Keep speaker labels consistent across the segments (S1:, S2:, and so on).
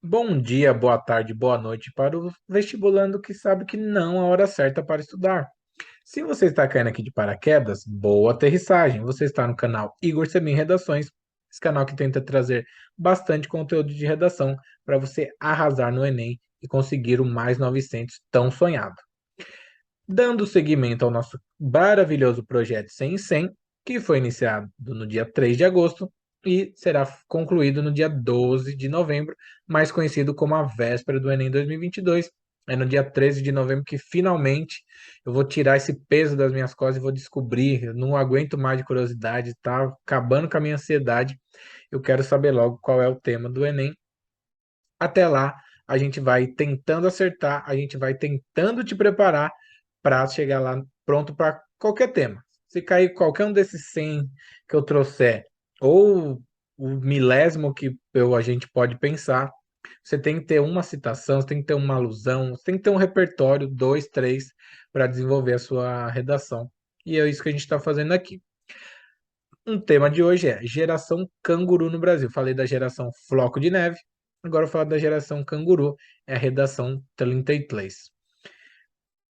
S1: Bom dia, boa tarde, boa noite para o vestibulando que sabe que não é a hora certa para estudar. Se você está caindo aqui de paraquedas, boa aterrissagem. Você está no canal Igor Semin Redações, esse canal que tenta trazer bastante conteúdo de redação para você arrasar no Enem e conseguir o mais 900 tão sonhado. Dando seguimento ao nosso maravilhoso projeto 100 em 100, que foi iniciado no dia 3 de agosto e será concluído no dia 12 de novembro, mais conhecido como a véspera do Enem 2022. É no dia 13 de novembro que finalmente eu vou tirar esse peso das minhas costas e vou descobrir. Eu não aguento mais de curiosidade, tá acabando com a minha ansiedade. Eu quero saber logo qual é o tema do Enem. Até lá, a gente vai tentando acertar, a gente vai tentando te preparar para chegar lá pronto para qualquer tema. Se cair qualquer um desses 100 que eu trouxer, ou o milésimo que a gente pode pensar, você tem que ter uma citação, você tem que ter uma alusão, você tem que ter um repertório, dois, três, para desenvolver a sua redação. E é isso que a gente está fazendo aqui. Um tema de hoje é geração canguru no Brasil. Falei da geração floco de neve, agora eu vou falar da geração canguru, é a redação 33.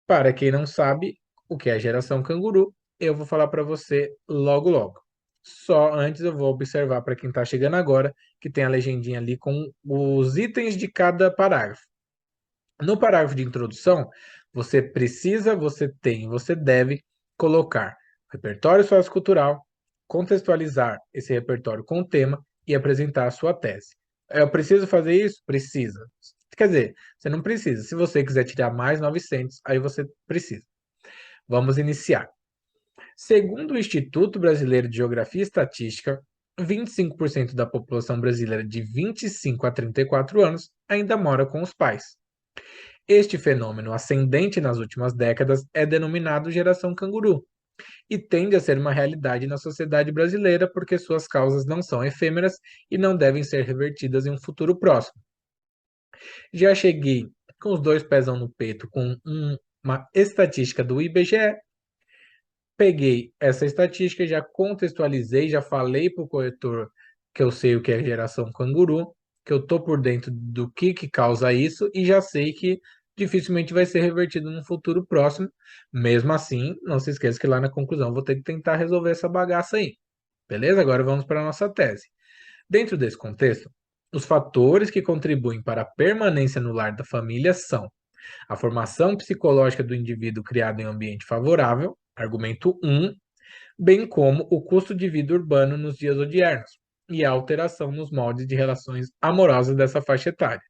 S1: Para quem não sabe o que é a geração canguru, eu vou falar para você logo logo. Só antes eu vou observar para quem está chegando agora que tem a legendinha ali com os itens de cada parágrafo. No parágrafo de introdução, você precisa, você tem, você deve colocar repertório sociocultural, contextualizar esse repertório com o tema e apresentar a sua tese. Eu preciso fazer isso? Precisa. Quer dizer, você não precisa. Se você quiser tirar mais 900, aí você precisa. Vamos iniciar. Segundo o Instituto Brasileiro de Geografia e Estatística, 25% da população brasileira de 25 a 34 anos ainda mora com os pais. Este fenômeno ascendente nas últimas décadas é denominado geração canguru e tende a ser uma realidade na sociedade brasileira porque suas causas não são efêmeras e não devem ser revertidas em um futuro próximo. Já cheguei com os dois pezão no peito com uma estatística do IBGE, peguei essa estatística, já contextualizei, já falei para o corretor que eu sei o que é geração canguru, que eu tô por dentro do que causa isso e já sei que dificilmente vai ser revertido no futuro próximo. Mesmo assim, não se esqueça que lá na conclusão eu vou ter que tentar resolver essa bagaça aí. Beleza? Agora vamos para a nossa tese. Dentro desse contexto, os fatores que contribuem para a permanência no lar da família são a formação psicológica do indivíduo criado em um ambiente favorável, argumento 1, bem como o custo de vida urbano nos dias odiernos e a alteração nos moldes de relações amorosas dessa faixa etária.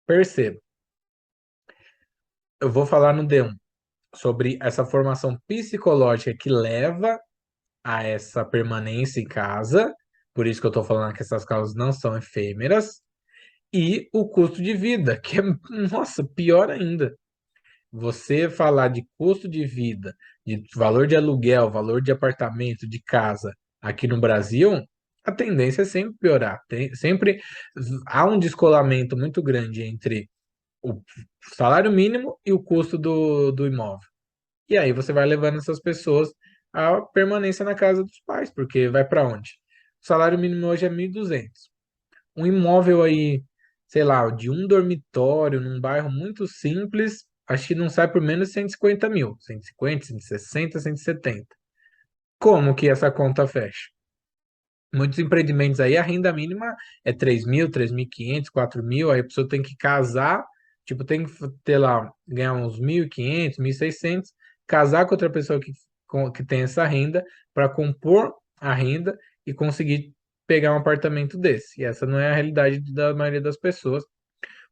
S1: Perceba, eu vou falar no D1 sobre essa formação psicológica que leva a essa permanência em casa, por isso que eu estou falando que essas causas não são efêmeras, e o custo de vida, que é, nossa, pior ainda. Você falar de custo de vida, de valor de aluguel, valor de apartamento, de casa aqui no Brasil, a tendência é sempre piorar. Sempre há um descolamento muito grande entre o salário mínimo e o custo do imóvel. E aí você vai levando essas pessoas à permanência na casa dos pais, porque vai para onde? O salário mínimo hoje é 1.200. Um imóvel aí, sei lá, de um dormitório, num bairro muito simples, acho que não sai por menos de 150 mil. 150, 160, 170. Como que essa conta fecha? Muitos empreendimentos aí, a renda mínima é 3.000, 3.500, 4.000, aí a pessoa tem que casar, tipo, tem que ter lá, ganhar uns 1.500, 1.600, casar com outra pessoa que tem essa renda para compor a renda e conseguir pegar um apartamento desse. E essa não é a realidade da maioria das pessoas.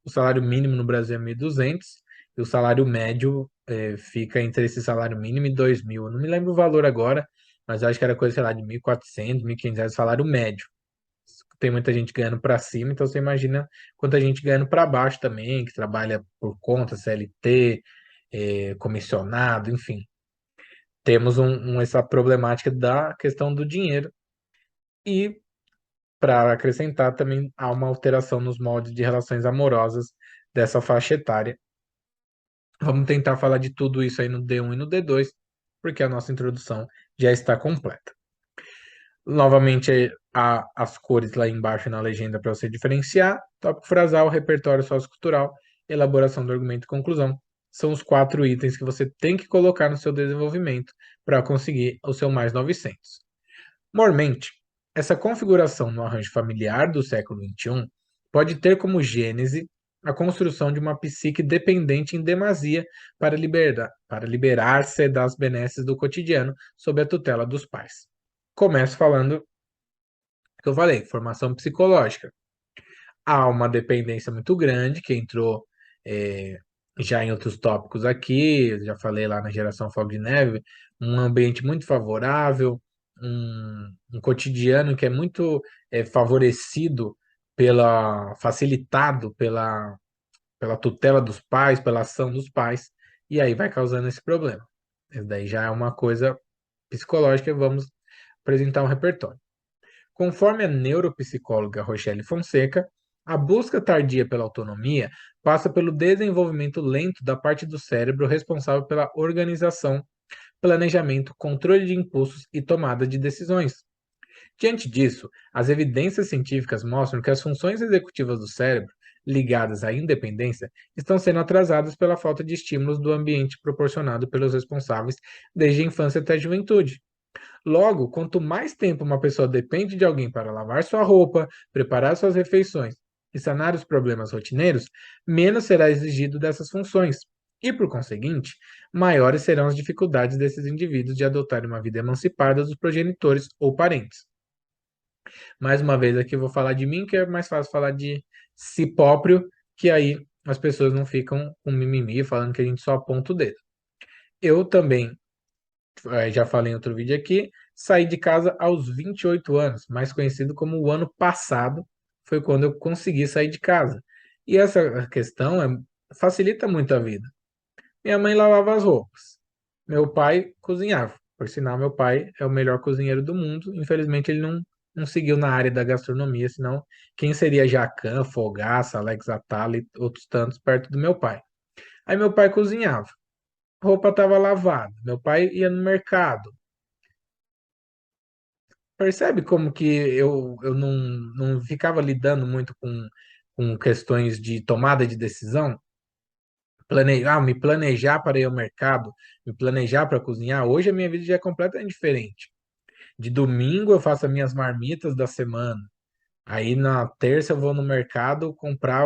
S1: O salário mínimo no Brasil é 1.200 e o salário médio fica entre esse salário mínimo e 2.000. Eu não me lembro o valor agora, mas eu acho que era coisa, sei lá, de 1.400, 1.500 reais, salário médio. Tem muita gente ganhando para cima, então você imagina quanta gente ganhando para baixo também, que trabalha por conta, CLT, comissionado, enfim. Temos essa problemática da questão do dinheiro e, para acrescentar, também há uma alteração nos moldes de relações amorosas dessa faixa etária. Vamos tentar falar de tudo isso aí no D1 e no D2, porque a nossa introdução já está completa. Novamente, as cores lá embaixo na legenda para você diferenciar. Tópico frasal, repertório sociocultural, elaboração do argumento e conclusão. São os 4 itens que você tem que colocar no seu desenvolvimento para conseguir o seu mais 900. Mormente, essa configuração no arranjo familiar do século XXI pode ter como gênese a construção de uma psique dependente em demasia para liberar-se das benesses do cotidiano sob a tutela dos pais. Começo falando que eu falei, formação psicológica. Há uma dependência muito grande que entrou é, já em outros tópicos aqui, já falei lá na geração Fogo de Neve, um ambiente muito favorável, um cotidiano que é muito favorecido facilitado pela tutela dos pais, pela ação dos pais, e aí vai causando esse problema. Isso daí já é uma coisa psicológica e vamos apresentar um repertório. Conforme a neuropsicóloga Rochelle Fonseca, a busca tardia pela autonomia passa pelo desenvolvimento lento da parte do cérebro responsável pela organização, planejamento, controle de impulsos e tomada de decisões. Diante disso, as evidências científicas mostram que as funções executivas do cérebro, ligadas à independência, estão sendo atrasadas pela falta de estímulos do ambiente proporcionado pelos responsáveis desde a infância até a juventude. Logo, quanto mais tempo uma pessoa depende de alguém para lavar sua roupa, preparar suas refeições e sanar os problemas rotineiros, menos será exigido dessas funções. E, por conseguinte, maiores serão as dificuldades desses indivíduos de adotarem uma vida emancipada dos progenitores ou parentes. Mais uma vez aqui eu vou falar de mim, que é mais fácil falar de si próprio, que aí as pessoas não ficam com mimimi falando que a gente só aponta o dedo. Eu também já falei em outro vídeo aqui, saí de casa aos 28 anos, mais conhecido como o ano passado, foi quando eu consegui sair de casa. E essa questão facilita muito a vida. Minha mãe lavava as roupas, meu pai cozinhava. Por sinal, meu pai é o melhor cozinheiro do mundo. Infelizmente, ele não seguiu na área da gastronomia, senão quem seria Jacan, Fogaça, Alex Atala e outros tantos perto do meu pai. Aí meu pai cozinhava, roupa estava lavada, meu pai ia no mercado. Percebe como que eu não ficava lidando muito com questões de tomada de decisão? Me planejar para ir ao mercado, me planejar para cozinhar. Hoje a minha vida já é completamente diferente. De domingo eu faço as minhas marmitas da semana. Aí na terça eu vou no mercado comprar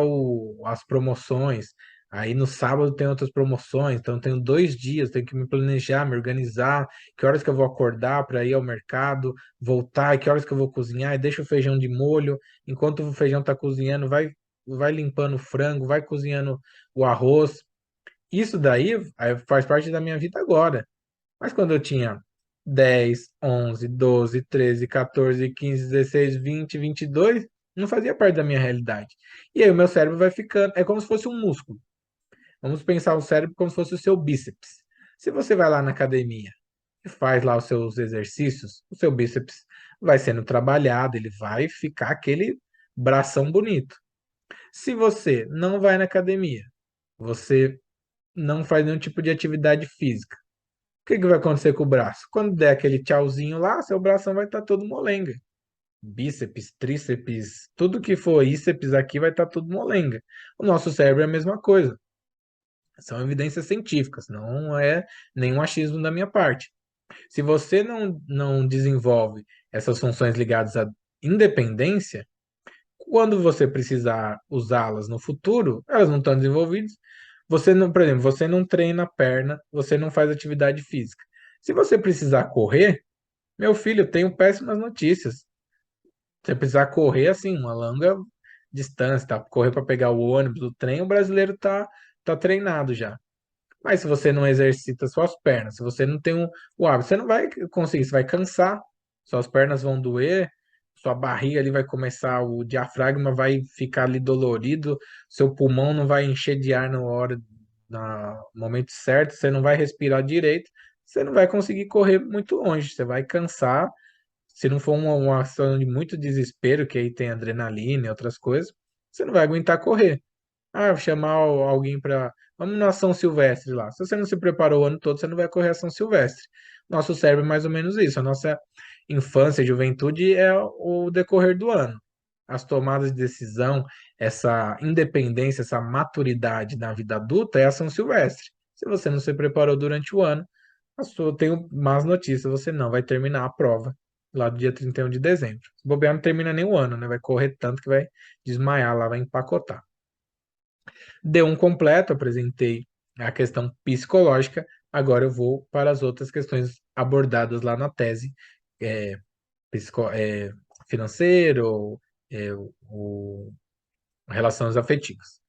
S1: as promoções. Aí no sábado tem outras promoções. Então eu tenho 2 dias, tenho que me planejar, me organizar. Que horas que eu vou acordar para ir ao mercado, voltar, e que horas que eu vou cozinhar. E deixa o feijão de molho. Enquanto o feijão está cozinhando, vai limpando o frango, vai cozinhando o arroz. Isso daí faz parte da minha vida agora. Mas quando eu tinha 10, 11, 12, 13, 14, 15, 16, 20, 22, não fazia parte da minha realidade. E aí o meu cérebro vai ficando, é como se fosse um músculo. Vamos pensar o cérebro como se fosse o seu bíceps. Se você vai lá na academia e faz lá os seus exercícios, o seu bíceps vai sendo trabalhado, ele vai ficar aquele bração bonito. Se você não vai na academia, você não faz nenhum tipo de atividade física, o que que vai acontecer com o braço? Quando der aquele tchauzinho lá, seu bração vai estar todo molenga. Bíceps, tríceps, tudo que for íceps aqui vai estar tudo molenga. O nosso cérebro é a mesma coisa. São evidências científicas, não é nenhum achismo da minha parte. Se você não desenvolve essas funções ligadas à independência, quando você precisar usá-las no futuro, elas não estão desenvolvidas. Você não, por exemplo, você não treina a perna, você não faz atividade física. Se você precisar correr, meu filho, tenho péssimas notícias. Se você precisar correr assim, uma longa distância, tá? Correr para pegar o ônibus, o trem, o brasileiro tá treinado já. Mas se você não exercita suas pernas, se você não tem o hábito, você não vai conseguir, você vai cansar, suas pernas vão doer, sua barriga ali vai começar, o diafragma vai ficar ali dolorido, seu pulmão não vai encher de ar no momento certo, você não vai respirar direito, você não vai conseguir correr muito longe, você vai cansar, se não for uma ação de muito desespero, que aí tem adrenalina e outras coisas, você não vai aguentar correr. Vou chamar alguém para. Vamos na São Silvestre lá. Se você não se preparou o ano todo, você não vai correr a São Silvestre. Nosso cérebro é mais ou menos isso. infância e juventude é o decorrer do ano. As tomadas de decisão, essa independência, essa maturidade na vida adulta é a São Silvestre. Se você não se preparou durante o ano, tenho más notícias, você não vai terminar a prova lá do dia 31 de dezembro. Se bobear, não termina nem o ano, né? Vai correr tanto que vai desmaiar lá, vai empacotar. Deu um completo, apresentei a questão psicológica, agora eu vou para as outras questões abordadas lá na tese, é, psico, é, financeiro, o relações afetivas.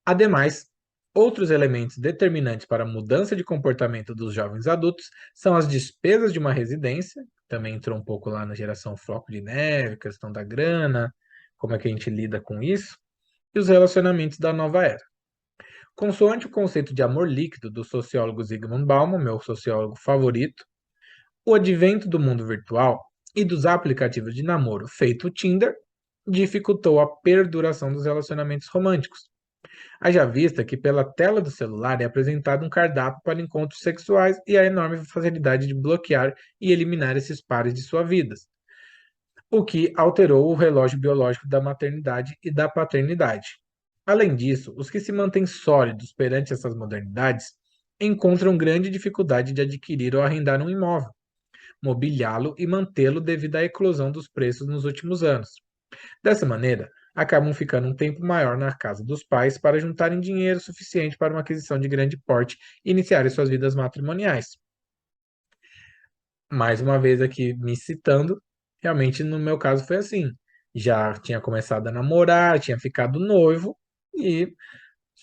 S1: Ademais, outros elementos determinantes para a mudança de comportamento dos jovens adultos são as despesas de uma residência, também entrou um pouco lá na geração floco de neve, questão da grana, como é que a gente lida com isso, e os relacionamentos da nova era. Consoante o conceito de amor líquido do sociólogo Zygmunt Bauman, meu sociólogo favorito, o advento do mundo virtual e dos aplicativos de namoro feito o Tinder dificultou a perduração dos relacionamentos românticos. Haja vista que pela tela do celular é apresentado um cardápio para encontros sexuais e a enorme facilidade de bloquear e eliminar esses pares de sua vida, o que alterou o relógio biológico da maternidade e da paternidade. Além disso, os que se mantêm sólidos perante essas modernidades encontram grande dificuldade de adquirir ou arrendar um imóvel, mobiliá-lo e mantê-lo devido à eclosão dos preços nos últimos anos. Dessa maneira, acabam ficando um tempo maior na casa dos pais para juntarem dinheiro suficiente para uma aquisição de grande porte e iniciarem suas vidas matrimoniais. Mais uma vez aqui me citando, realmente no meu caso foi assim. Já tinha começado a namorar, tinha ficado noivo e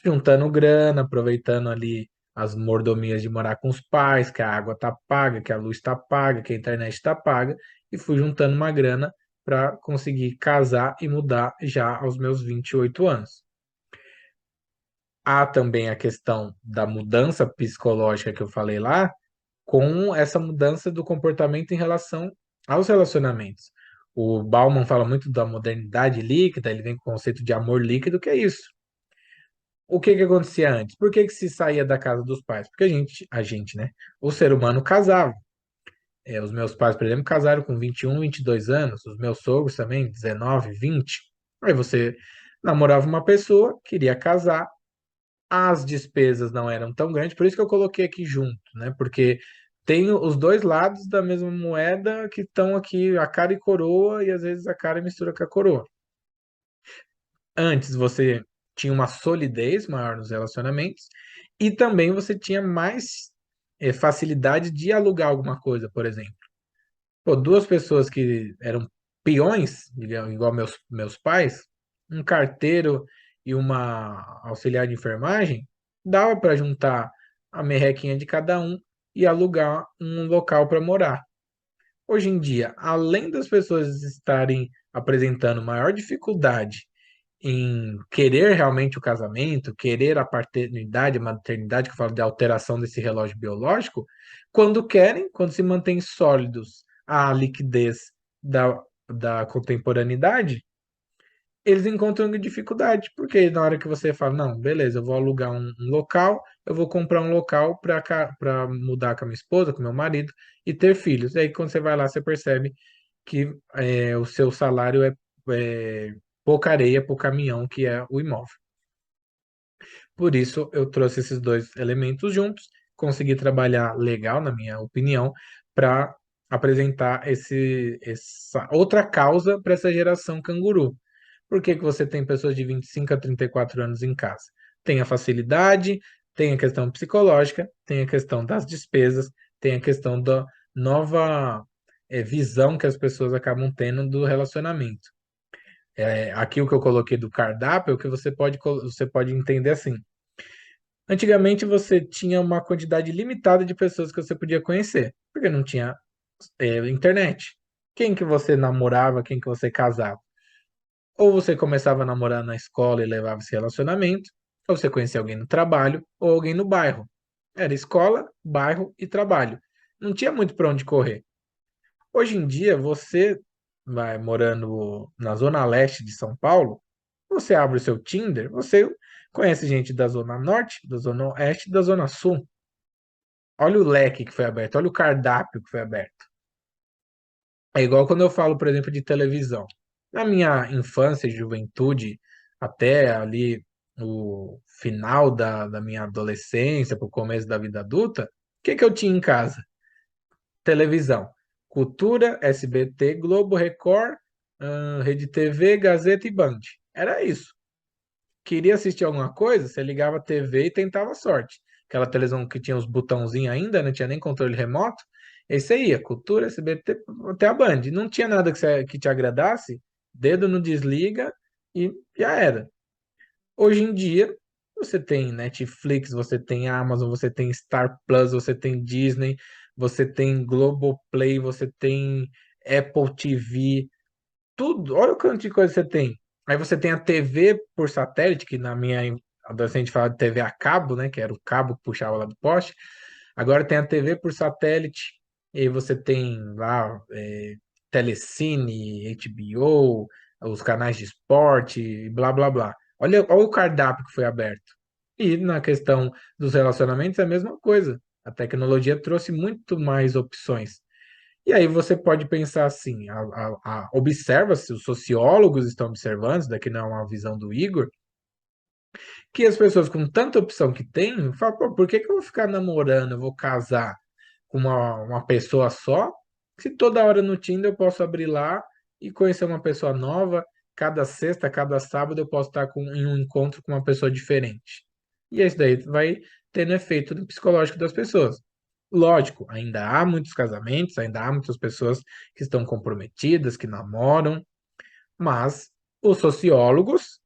S1: juntando grana, aproveitando ali as mordomias de morar com os pais, que a água tá paga, que a luz está paga, que a internet está paga, e fui juntando uma grana para conseguir casar e mudar já aos meus 28 anos. Há também a questão da mudança psicológica que eu falei lá, com essa mudança do comportamento em relação aos relacionamentos. O Bauman fala muito da modernidade líquida, ele vem com o conceito de amor líquido, que é isso. O que que acontecia antes? Por que que se saía da casa dos pais? Porque a gente, né? O ser humano casava. Os meus pais, por exemplo, casaram com 21, 22 anos, os meus sogros também, 19, 20. Aí você namorava uma pessoa, queria casar, as despesas não eram tão grandes, por isso que eu coloquei aqui junto, né? Porque tem os dois lados da mesma moeda que estão aqui, a cara e coroa, e às vezes a cara mistura com a coroa. Antes você tinha uma solidez maior nos relacionamentos e também você tinha mais facilidade de alugar alguma coisa, por exemplo. Pô, duas pessoas que eram peões, igual meus pais, um carteiro e uma auxiliar de enfermagem, dava para juntar a merrequinha de cada um e alugar um local para morar. Hoje em dia, além das pessoas estarem apresentando maior dificuldade em querer realmente o casamento, querer a paternidade, a maternidade, que eu falo de alteração desse relógio biológico, quando querem, quando se mantêm sólidos à liquidez da contemporaneidade, eles encontram dificuldade, porque na hora que você fala, não, beleza, eu vou alugar um local, eu vou comprar um local para mudar com a minha esposa, com o meu marido e ter filhos. E aí, quando você vai lá, você percebe que o seu salário é pouca areia para o caminhão, que é o imóvel. Por isso, eu trouxe esses dois elementos juntos, consegui trabalhar legal, na minha opinião, para apresentar essa outra causa para essa geração canguru. Por que que você tem pessoas de 25 a 34 anos em casa? Tem a facilidade, tem a questão psicológica, tem a questão das despesas, tem a questão da nova visão que as pessoas acabam tendo do relacionamento. Aqui o que eu coloquei do cardápio é o que você pode entender assim. Antigamente você tinha uma quantidade limitada de pessoas que você podia conhecer, porque não tinha internet. Quem que você namorava, quem que você casava? Ou você começava a namorar na escola e levava esse relacionamento, ou você conhecia alguém no trabalho, ou alguém no bairro. Era escola, bairro e trabalho. Não tinha muito para onde correr. Hoje em dia, você vai morando na zona leste de São Paulo, você abre o seu Tinder, você conhece gente da zona norte, da zona oeste e da zona sul. Olha o leque que foi aberto, olha o cardápio que foi aberto. É igual quando eu falo, por exemplo, de televisão. Na minha infância e juventude, até ali o final da minha adolescência, para o começo da vida adulta, o que que eu tinha em casa? Televisão. Cultura, SBT, Globo, Record, Rede TV, Gazeta e Band. Era isso. Queria assistir alguma coisa, você ligava a TV e tentava a sorte. Aquela televisão que tinha os botãozinhos ainda, não tinha nem controle remoto. Esse aí ia, Cultura, SBT, até a Band. Não tinha nada que te agradasse, dedo no desliga e já era. Hoje em dia, você tem Netflix, você tem Amazon, você tem Star Plus, você tem Disney, você tem Globoplay, você tem Apple TV, tudo. Olha o quanto de coisa você tem. Aí você tem a TV por satélite, que na minha adolescente fala de TV a cabo, né? Que era o cabo que puxava lá do poste. Agora tem a TV por satélite, e aí você tem lá Telecine, HBO, os canais de esporte, e blá blá blá. Olha o cardápio que foi aberto. E na questão dos relacionamentos é a mesma coisa. A tecnologia trouxe muito mais opções. E aí você pode pensar assim, observa-se, os sociólogos estão observando, isso daqui não é uma visão do Igor, que as pessoas com tanta opção que têm, falam, pô, por que que eu vou ficar namorando, eu vou casar com uma pessoa só, se toda hora no Tinder eu posso abrir lá e conhecer uma pessoa nova, cada sexta, cada sábado eu posso estar em um encontro com uma pessoa diferente. E isso daí vai tendo efeito no psicológico das pessoas. Lógico, ainda há muitos casamentos, ainda há muitas pessoas que estão comprometidas, que namoram, mas os sociólogos,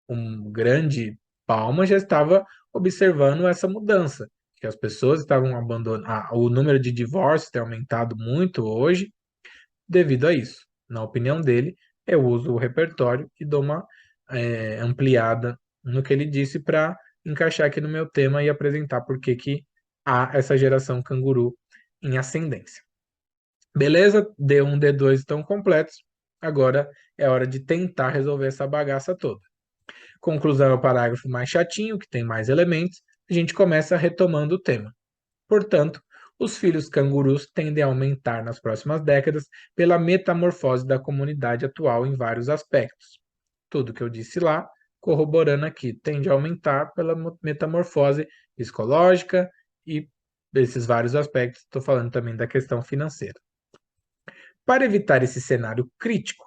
S1: um grande palma, já estava observando essa mudança, que as pessoas estavam abandonando, o número de divórcios tem aumentado muito hoje devido a isso. Na opinião dele, eu uso o repertório e dou uma ampliada no que ele disse para encaixar aqui no meu tema e apresentar por que que há essa geração canguru em ascendência. Beleza? D1, D2 estão completos. Agora é hora de tentar resolver essa bagaça toda. Conclusão é o parágrafo mais chatinho, que tem mais elementos. A gente começa retomando o tema. Portanto, os filhos cangurus tendem a aumentar nas próximas décadas pela metamorfose da comunidade atual em vários aspectos. Tudo que eu disse lá, corroborando aqui, tende a aumentar pela metamorfose psicológica e desses vários aspectos. Estou falando também da questão financeira. Para evitar esse cenário crítico,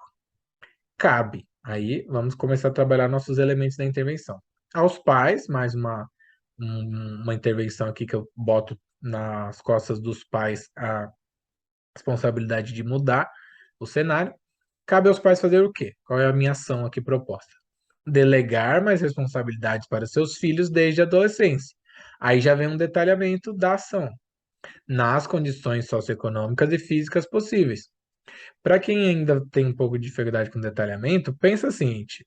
S1: cabe, aí vamos começar a trabalhar nossos elementos da intervenção. Aos pais, mais uma intervenção aqui que eu boto nas costas dos pais a responsabilidade de mudar o cenário. Cabe aos pais fazer o quê? Qual é a minha ação aqui proposta? Delegar mais responsabilidades para seus filhos desde a adolescência. Aí já vem um detalhamento da ação, nas condições socioeconômicas e físicas possíveis. Para quem ainda tem um pouco de dificuldade com detalhamento, pensa o seguinte: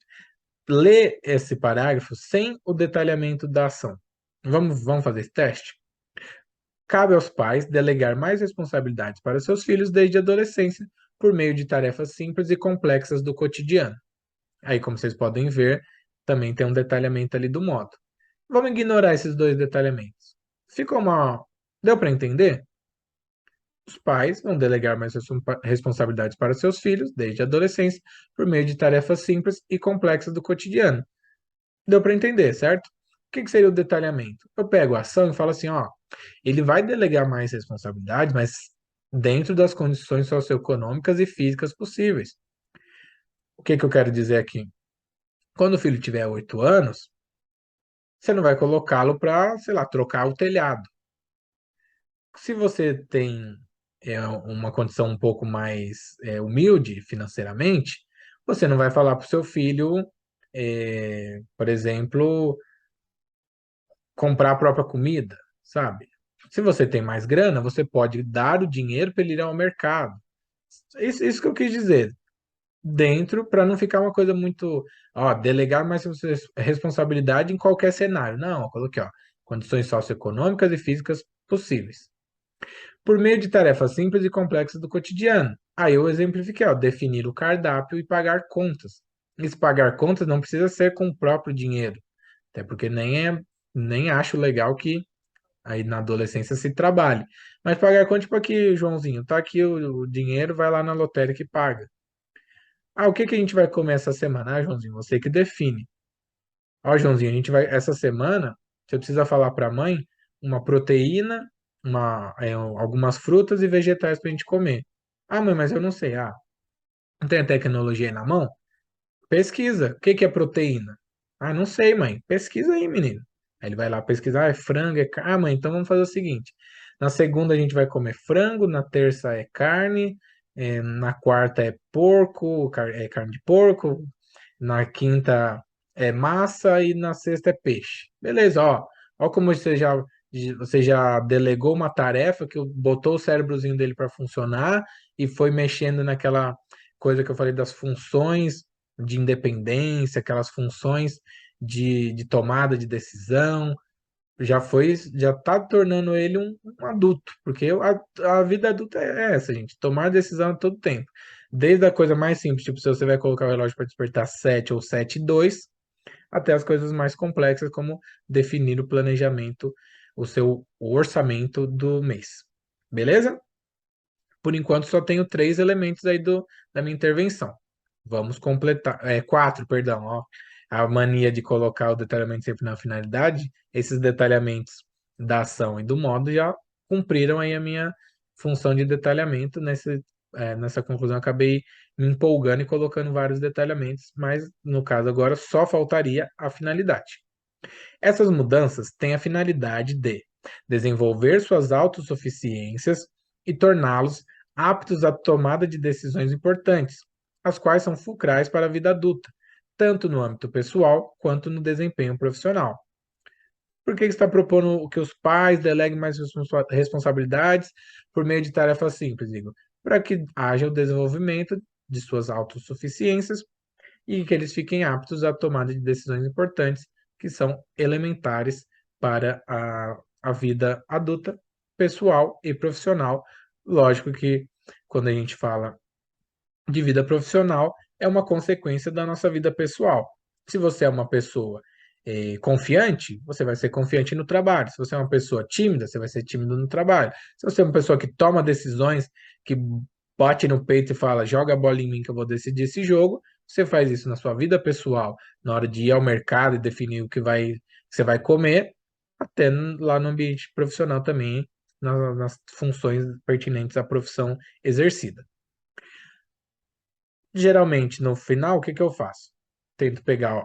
S1: lê esse parágrafo sem o detalhamento da ação. Vamos fazer esse teste? Cabe aos pais delegar mais responsabilidades para seus filhos desde a adolescência, por meio de tarefas simples e complexas do cotidiano. Aí, como vocês podem ver, também tem um detalhamento ali do modo. Vamos ignorar esses dois detalhamentos. Ficou uma. Deu para entender? Os pais vão delegar mais responsabilidades para seus filhos, desde a adolescência, por meio de tarefas simples e complexas do cotidiano. Deu para entender, certo? O que seria o detalhamento? Eu pego a ação e falo assim, ó, ele vai delegar mais responsabilidades, mas dentro das condições socioeconômicas e físicas possíveis. O que eu quero dizer aqui? Quando o filho tiver 8 anos, você não vai colocá-lo para, sei lá, trocar o telhado. Se você tem uma condição um pouco mais humilde financeiramente, você não vai falar para o seu filho, por exemplo, comprar a própria comida, sabe? Se você tem mais grana, você pode dar o dinheiro para ele ir ao mercado. Isso que eu quis dizer. Dentro, para não ficar uma coisa muito, ó, delegar mais responsabilidade em qualquer cenário. Não, eu coloquei, ó, condições socioeconômicas e físicas possíveis. Por meio de tarefas simples e complexas do cotidiano. Aí eu exemplifiquei, ó, definir o cardápio e pagar contas. Esse pagar contas não precisa ser com o próprio dinheiro, até porque nem acho legal que Aí na adolescência se trabalhe. Mas pagar conta, tipo aqui, Joãozinho, tá aqui o dinheiro, vai lá na lotérica e paga. Ah, o que que a gente vai comer essa semana? Ah, Joãozinho, você que define. Ó, Joãozinho, a gente vai, essa semana, você precisa falar para a mãe uma proteína, algumas frutas e vegetais para a gente comer. Ah, mãe, mas eu não sei. Ah, não tem a tecnologia aí na mão? Pesquisa. O que que é proteína? Ah, não sei, mãe. Pesquisa aí, menino. Aí ele vai lá pesquisar, é frango, é carne. Ah, mãe, então vamos fazer o seguinte. Na segunda a gente vai comer frango, na terça é carne, na quarta é porco, é carne de porco, na quinta é massa e na sexta é peixe. Beleza, ó. Ó como você já delegou uma tarefa que botou o cérebrozinho dele para funcionar e foi mexendo naquela coisa que eu falei das funções de independência, aquelas funções de tomada de decisão, já está tornando ele um adulto, porque a vida adulta é essa, gente, tomar decisão a todo tempo. Desde a coisa mais simples, tipo, se você vai colocar o relógio para despertar 7 ou 7:02, até as coisas mais complexas, como definir o planejamento, o orçamento do mês. Beleza? Por enquanto, só tenho três elementos aí da minha intervenção. Vamos completar. Quatro, perdão. Ó. A mania de colocar o detalhamento sempre na finalidade, esses detalhamentos da ação e do modo já cumpriram aí a minha função de detalhamento. Nessa conclusão, eu acabei me empolgando e colocando vários detalhamentos, mas no caso agora só faltaria a finalidade. Essas mudanças têm a finalidade de desenvolver suas autossuficiências e torná-los aptos à tomada de decisões importantes, as quais são fulcrais para a vida adulta, tanto no âmbito pessoal quanto no desempenho profissional. Por que está propondo que os pais deleguem mais responsabilidades por meio de tarefas simples, Igor? Para que haja o desenvolvimento de suas autossuficiências e que eles fiquem aptos à tomada de decisões importantes que são elementares para a vida adulta, pessoal e profissional. Lógico que quando a gente fala de vida profissional, é uma consequência da nossa vida pessoal. Se você é uma pessoa confiante, você vai ser confiante no trabalho. Se você é uma pessoa tímida, você vai ser tímido no trabalho. Se você é uma pessoa que toma decisões, que bate no peito e fala, joga a bola em mim que eu vou decidir esse jogo, você faz isso na sua vida pessoal, na hora de ir ao mercado e definir que você vai comer, até lá no ambiente profissional também, nas funções pertinentes à profissão exercida. Geralmente, no final, o que que eu faço? Tento pegar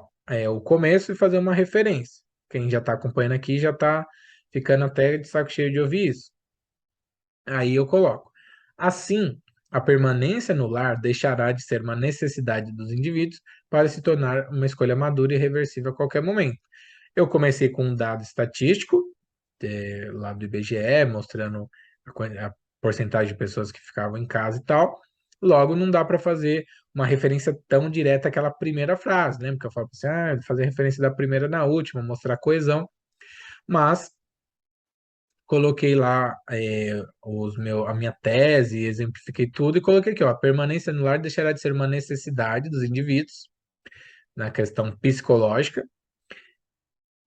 S1: o começo e fazer uma referência. Quem já está acompanhando aqui já está ficando até de saco cheio de ouvir isso. Aí eu coloco. Assim, a permanência no lar deixará de ser uma necessidade dos indivíduos para se tornar uma escolha madura e reversível a qualquer momento. Eu comecei com um dado estatístico, lá do IBGE, mostrando a porcentagem de pessoas que ficavam em casa e tal. Logo, não dá para fazer uma referência tão direta àquela primeira frase, né? Porque eu falo assim, fazer referência da primeira na última, mostrar coesão. Mas coloquei lá a minha tese, exemplifiquei tudo e coloquei aqui, ó, a permanência no lar deixará de ser uma necessidade dos indivíduos na questão psicológica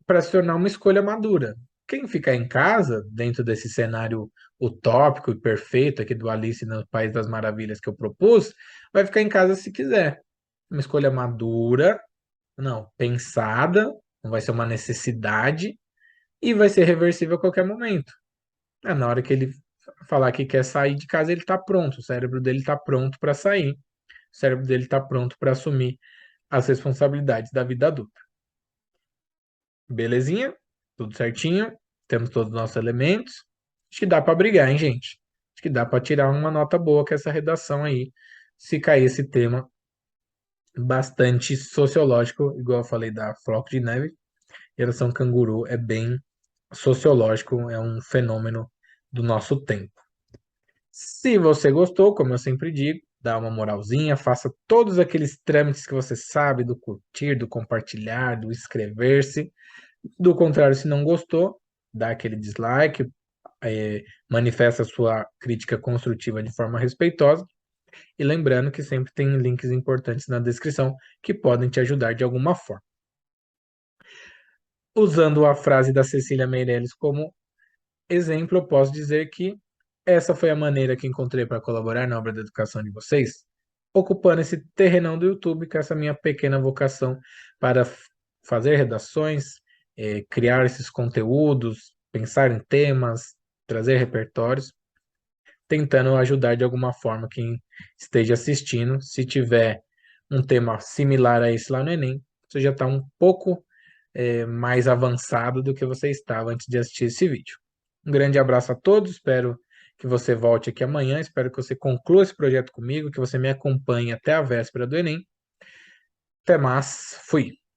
S1: para se tornar uma escolha madura. Quem ficar em casa, dentro desse cenário utópico e perfeito aqui do Alice no País das Maravilhas que eu propus, vai ficar em casa se quiser. Uma escolha madura, não, pensada, não vai ser uma necessidade e vai ser reversível a qualquer momento. Na hora que ele falar que quer sair de casa, ele está pronto, o cérebro dele está pronto para sair, o cérebro dele está pronto para assumir as responsabilidades da vida adulta. Belezinha? Tudo certinho? Temos todos os nossos elementos. Acho que dá para brigar, hein, gente? Acho que dá para tirar uma nota boa com essa redação aí, se cair esse tema bastante sociológico, igual eu falei da Floco de Neve. Geração Canguru é bem sociológico, é um fenômeno do nosso tempo. Se você gostou, como eu sempre digo, dá uma moralzinha, faça todos aqueles trâmites que você sabe, do curtir, do compartilhar, do inscrever-se. Do contrário, se não gostou, dá aquele dislike, manifesta a sua crítica construtiva de forma respeitosa. E lembrando que sempre tem links importantes na descrição que podem te ajudar de alguma forma. Usando a frase da Cecília Meirelles como exemplo, eu posso dizer que essa foi a maneira que encontrei para colaborar na obra da educação de vocês, ocupando esse terrenão do YouTube com essa minha pequena vocação para fazer redações, criar esses conteúdos, pensar em temas, trazer repertórios, tentando ajudar de alguma forma quem esteja assistindo. Se tiver um tema similar a esse lá no Enem, você já está um pouco mais avançado do que você estava antes de assistir esse vídeo. Um grande abraço a todos, espero que você volte aqui amanhã, espero que você conclua esse projeto comigo, que você me acompanhe até a véspera do Enem. Até mais, fui!